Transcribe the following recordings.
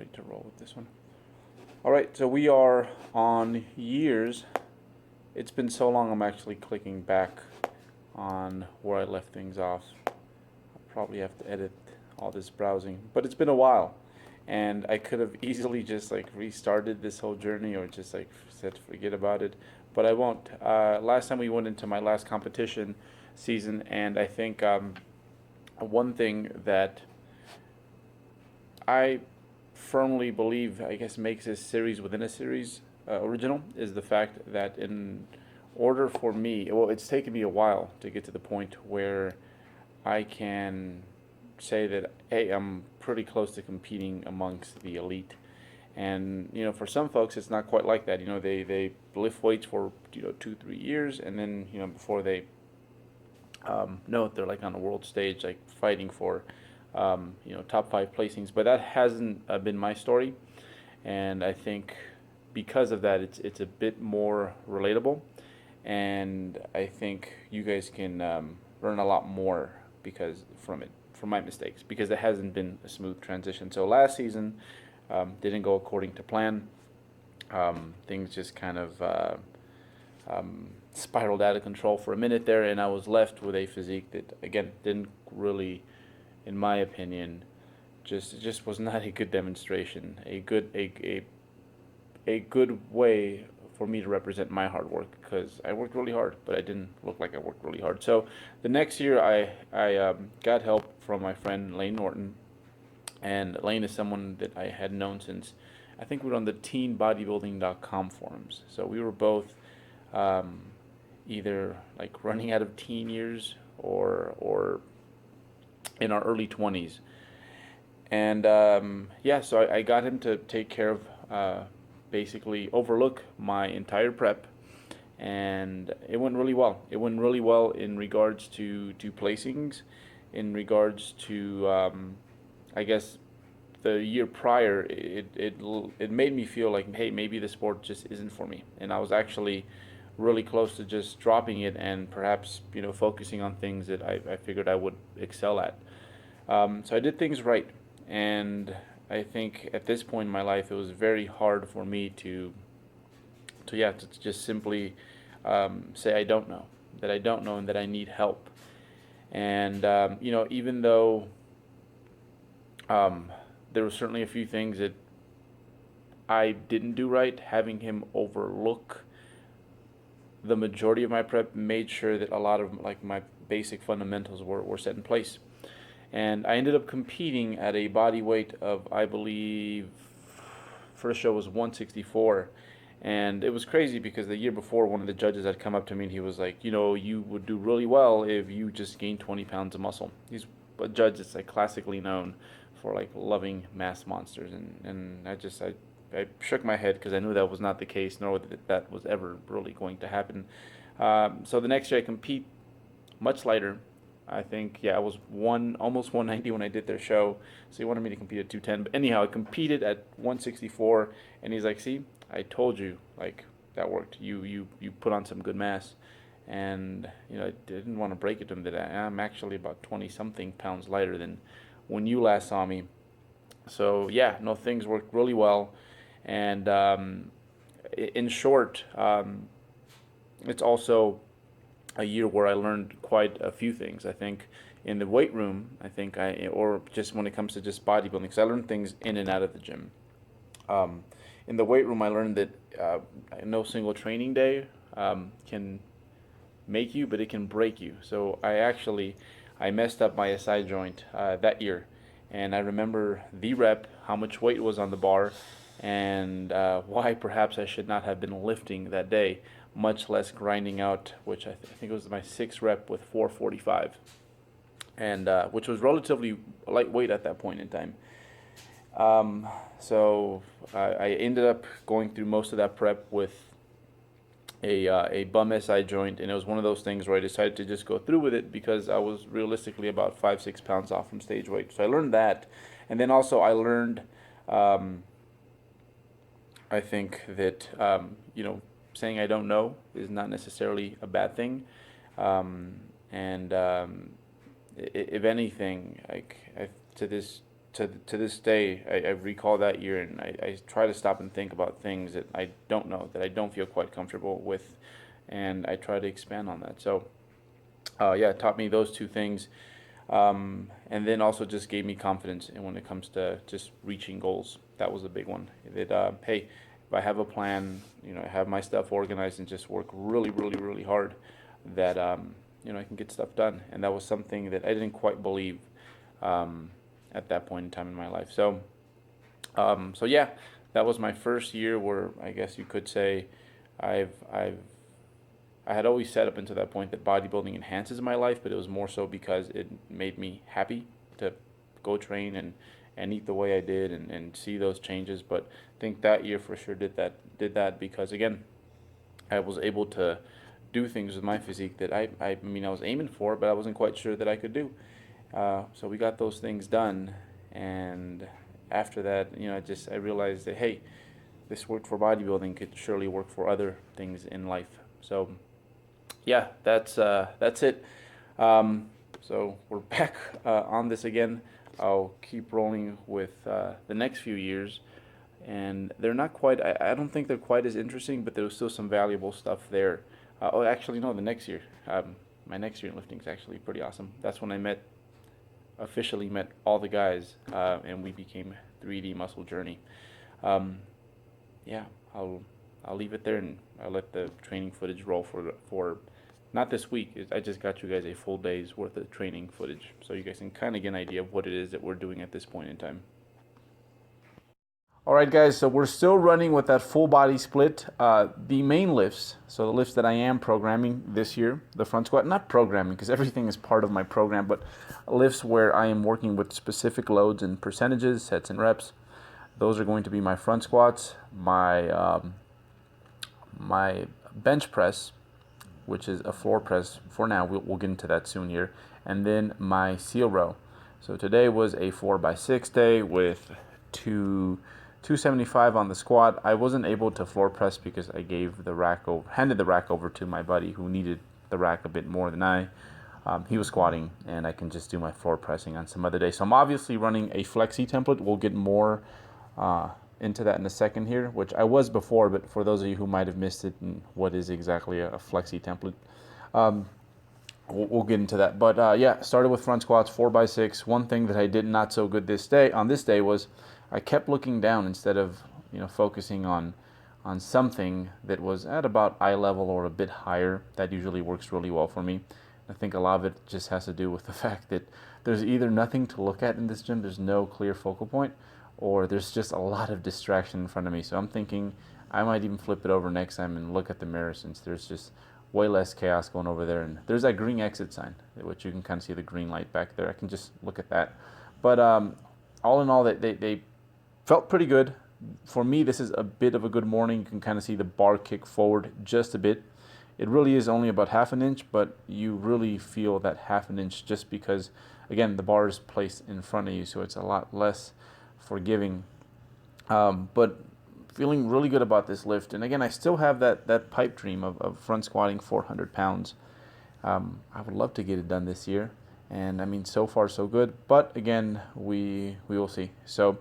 like to roll with this one. All right, so we are on years. It's been so long, I'm actually clicking back on where I left things off. I'll probably have to edit all this browsing, but it's been a while. And I could have easily just like restarted this whole journey or just like said forget about it, but I won't. Last time we went into my last competition season, and I think one thing that I firmly believe, I guess, makes this series within a series original is the fact that in order for me, well, it's taken me a while to get to the point where I can say that, hey, I'm pretty close to competing amongst the elite. And for some folks, it's not quite like that. They lift weights for 2 3 years, and then before they know it, they're like on the world stage, like fighting for top five placings. But that hasn't been my story, and I think because of that, it's a bit more relatable, and I think you guys can learn a lot more because from my mistakes, because it hasn't been a smooth transition. So last season didn't go according to plan. Things just kind of spiraled out of control for a minute there, and I was left with a physique that again didn't really, in my opinion, just was not a good demonstration, a good way for me to represent my hard work, because I worked really hard, but I didn't look like I worked really hard. So the next year, I got help from my friend Lane Norton, and Lane is someone that I had known since I think we were on the teenbodybuilding.com forums. So we were both um, either like running out of teen years or in our early 20s. And yeah, so I got him to take care of basically overlook my entire prep, and it went really well. It went really well in regards to placings, in regards to I guess the year prior, it made me feel like, hey, maybe the sport just isn't for me, and I was actually really close to just dropping it and perhaps focusing on things that I figured I would excel at. So I did things right, and I think at this point in my life, it was very hard for me to just simply say that I don't know, and that I need help. And even though there were certainly a few things that I didn't do right, having him overlook the majority of my prep made sure that a lot of like my basic fundamentals were set in place. And I ended up competing at a body weight of, I believe, first show was 164. And it was crazy because the year before, one of the judges had come up to me and he was like, you would do really well if you just gained 20 pounds of muscle. He's a judge that's like classically known for like loving mass monsters. And I shook my head because I knew that was not the case, nor that was ever really going to happen. So the next year I compete much lighter. I think, yeah, I was almost 190 when I did their show. So he wanted me to compete at 210. But anyhow, I competed at 164, and he's like, "See, I told you, like that worked. You put on some good mass." And I didn't want to break it to him that I'm actually about 20 something pounds lighter than when you last saw me. So yeah, no, things worked really well, and in short, it's also a year where I learned quite a few things. I think in the weight room, or just when it comes to just bodybuilding, because I learned things in and out of the gym. Um, in the weight room, I learned that no single training day can make you, but it can break you. So I messed up my SI joint that year, and I remember the rep, how much weight was on the bar, and why perhaps I should not have been lifting that day, much less grinding out, which I think it was my sixth rep with 445, and which was relatively lightweight at that point in time. So I ended up going through most of that prep with a bum SI joint, and it was one of those things where I decided to just go through with it because I was realistically about 5 6 pounds off from stage weight. So I learned that, and then also I learned, I think that saying I don't know is not necessarily a bad thing, and if anything, like to to this day, I recall that year, and I try to stop and think about things that I don't know, that I don't feel quite comfortable with, and I try to expand on that. So, yeah, it taught me those two things, and then also just gave me confidence in when it comes to just reaching goals. That was a big one. That hey, if I have a plan, I have my stuff organized and just work really, really, really hard, that I can get stuff done. And that was something that I didn't quite believe at that point in time in my life. So yeah, that was my first year where I guess you could say I had always said up until that point that bodybuilding enhances my life, but it was more so because it made me happy to go train and eat the way I did and see those changes. But I think that year for sure did that because again, I was able to do things with my physique that I mean I was aiming for, but I wasn't quite sure that I could do. So we got those things done, and after that, I realized that hey, this worked for bodybuilding, could surely work for other things in life. So yeah, that's it. So we're back on this again. I'll keep rolling with the next few years, and they're not quite. I don't think they're quite as interesting, but there's still some valuable stuff there. Oh, actually, no, the next year. My next year in lifting is actually pretty awesome. That's when I officially met all the guys, and we became 3D Muscle Journey. Yeah, I'll leave it there, and I'll let the training footage roll for not this week. I just got you guys a full day's worth of training footage, so you guys can kind of get an idea of what it is that we're doing at this point in time. All right, guys, so we're still running with that full body split. The main lifts, so the lifts that I am programming this year, the front squat, not programming because everything is part of my program, but lifts where I am working with specific loads and percentages, sets and reps. Those are going to be my front squats, my bench press, which is a floor press for now. We'll get into that soon here. And then my seal row. So today was a 4x6 day with 275 on the squat. I wasn't able to floor press because I handed the rack over to my buddy who needed the rack a bit more than I. He was squatting, and I can just do my floor pressing on some other day. So I'm obviously running a flexi template. We'll get more into that in a second here, which I was before, but for those of you who might have missed it and what is exactly a flexi template, we'll get into that. But yeah, started with front squats, 4x6. One thing that I did not so good on this day was I kept looking down instead of focusing on something that was at about eye level or a bit higher. That usually works really well for me. I think a lot of it just has to do with the fact that there's either nothing to look at in this gym, there's no clear focal point, or there's just a lot of distraction in front of me. So I'm thinking I might even flip it over next time and look at the mirror, since there's just way less chaos going over there. And there's that green exit sign, which you can kind of see the green light back there. I can just look at that. But all in all, they felt pretty good. For me, this is a bit of a good morning. You can kind of see the bar kick forward just a bit. It really is only about half an inch, but you really feel that half an inch just because, again, the bar is placed in front of you, so it's a lot less forgiving. But feeling really good about this lift. And again, I still have that pipe dream of front squatting 400 pounds. I would love to get it done this year. And I mean, so far so good. But again, we will see. So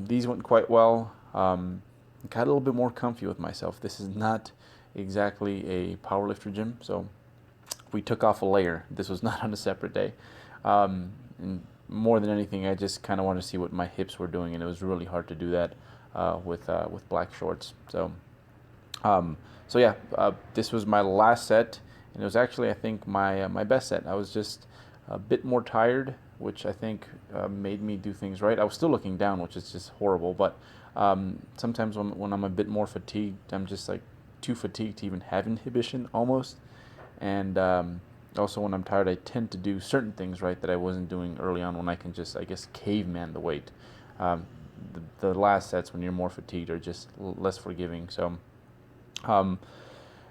these went quite well. Got a little bit more comfy with myself. This is not exactly a powerlifter gym, so we took off a layer. This was not on a separate day. And more than anything, I just kind of wanted to see what my hips were doing, and it was really hard to do that with black shorts. So yeah, this was my last set, and it was actually, I think, my best set. I was just a bit more tired, which I think made me do things right. I was still looking down, which is just horrible, but sometimes when I'm a bit more fatigued, I'm just like too fatigued to even have inhibition almost. And also when I'm tired, I tend to do certain things right that I wasn't doing early on, when I can just, I guess, caveman the weight. The last sets, when you're more fatigued, are just less forgiving. So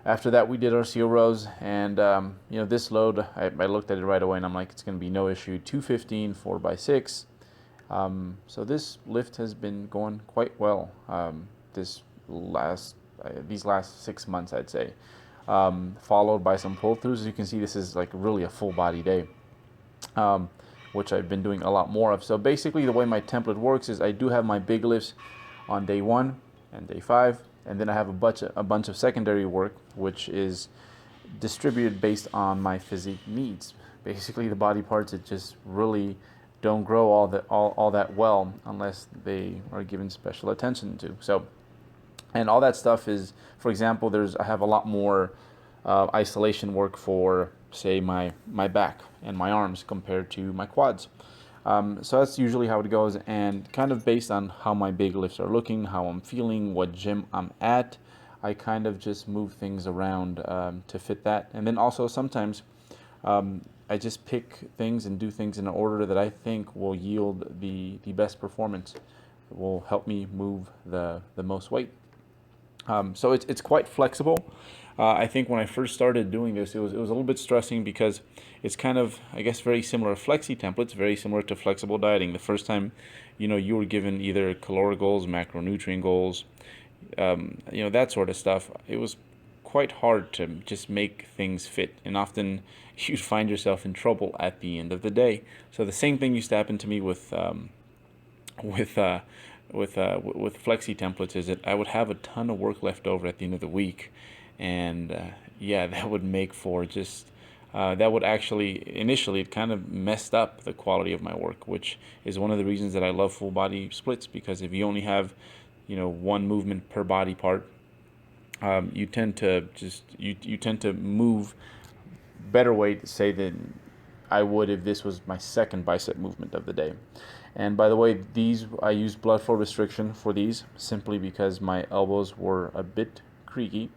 after that, we did our seal rows, and this load, I looked at it right away, and I'm like, it's going to be no issue. 215 4x6. So this lift has been going quite well these last 6 months, I'd say. Followed by some pull-throughs. As you can see, this is like really a full body day. which I've been doing a lot more of. So basically the way my template works is I do have my big lifts on day 1 and day 5, and then I have a bunch of secondary work, which is distributed based on my physique needs. Basically the body parts that just really don't grow all that well unless they are given special attention to. So, and all that stuff is, for example, I have a lot more isolation work for, say, my back and my arms compared to my quads. So that's usually how it goes, and kind of based on how my big lifts are looking, how I'm feeling, what gym I'm at, I kind of just move things around to fit that. And then also sometimes I just pick things and do things in an order that I think will yield the best performance. It will help me move the most weight. So it's quite flexible. I think when I first started doing this, it was a little bit stressing because it's kind of, I guess, very similar flexi templates, very similar to flexible dieting. The first time, you were given either caloric goals, macronutrient goals, that sort of stuff. It was quite hard to just make things fit, and often you'd find yourself in trouble at the end of the day. So the same thing used to happen to me with flexi templates, is that I would have a ton of work left over at the end of the week, and that would make for just that would actually, initially, it kind of messed up the quality of my work, which is one of the reasons that I love full body splits, because if you only have one movement per body part, you tend to move better weight, say, than I would if this was my second bicep movement of the day. And by the way, I use blood flow restriction for these simply because my elbows were a bit creaky,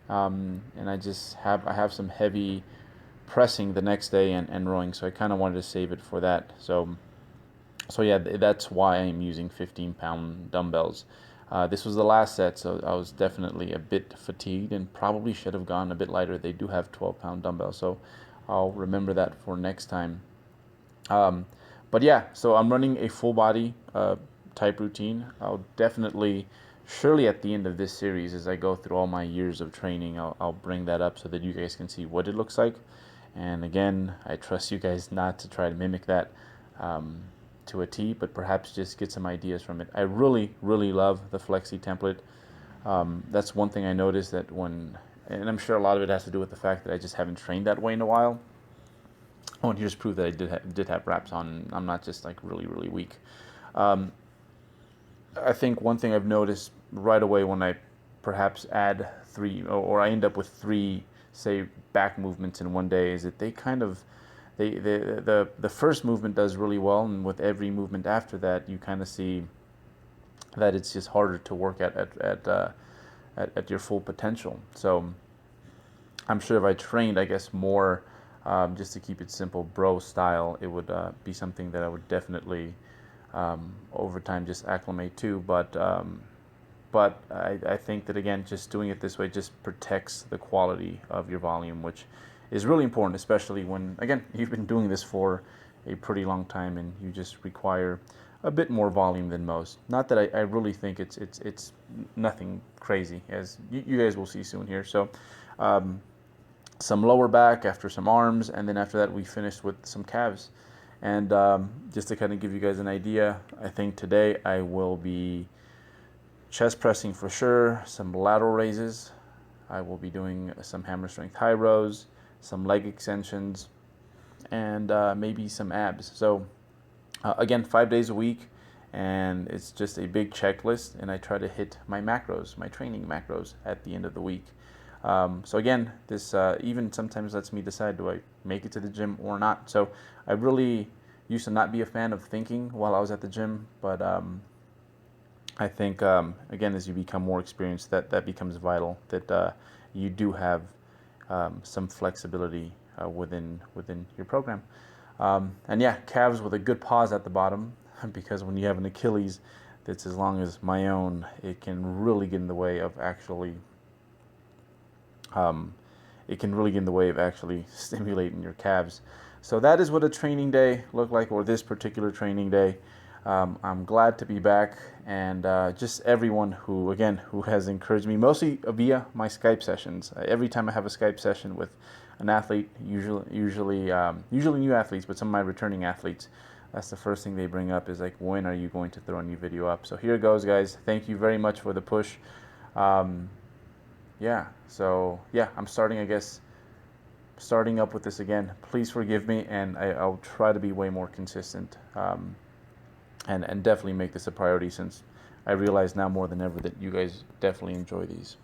and I have some heavy pressing the next day and rowing, so I kind of wanted to save it for that. So yeah, that's why I'm using 15-pound dumbbells. This was the last set, so I was definitely a bit fatigued and probably should have gone a bit lighter. They do have 12-pound dumbbells, so I'll remember that for next time. But yeah, so I'm running a full body type routine. I'll definitely, surely at the end of this series, as I go through all my years of training, I'll bring that up so that you guys can see what it looks like. And again, I trust you guys not to try to mimic that to a T, but perhaps just get some ideas from it. I really, really love the flexi template. That's one thing I noticed, that and I'm sure a lot of it has to do with the fact that I just haven't trained that way in a while. Oh, and here's proof that I did have wraps on. I'm not just like really, really weak. I think one thing I've noticed right away when I perhaps add 3, or I end up with 3, say, back movements in one day, is that the first movement does really well, and with every movement after that, you kind of see that it's just harder to work at your full potential. So I'm sure if I trained, I guess, more, just to keep it simple, bro style, it would be something that I would definitely over time just acclimate to. But I think that, again, just doing it this way just protects the quality of your volume, which is really important, especially when, again, you've been doing this for a pretty long time and you just require a bit more volume than most. Not that I really think it's nothing crazy, as you guys will see soon here. So some lower back, after some arms, and then after that we finished with some calves. And just to kind of give you guys an idea, I think today I will be chest pressing for sure, some lateral raises. I will be doing some hammer strength high rows, some leg extensions, and maybe some abs. So again, 5 days a week, and it's just a big checklist, and I try to hit my macros, my training macros, at the end of the week. So again, this even sometimes lets me decide, do I make it to the gym or not? So I really used to not be a fan of thinking while I was at the gym, but I think, again, as you become more experienced, that becomes vital, that you do have some flexibility within your program. And yeah, calves with a good pause at the bottom, because when you have an Achilles that's as long as my own, it can really get in the way of actually stimulating your calves. So that is what a training day looked like, or this particular training day. I'm glad to be back, and just everyone who has encouraged me, mostly via my Skype sessions. Every time I have a Skype session with an athlete, usually new athletes, but some of my returning athletes, that's the first thing they bring up is like, when are you going to throw a new video up? So here it goes, guys. Thank you very much for the push. Yeah, so yeah, I'm starting up with this again. Please forgive me, and I'll try to be way more consistent, and definitely make this a priority, since I realize now more than ever that you guys definitely enjoy these.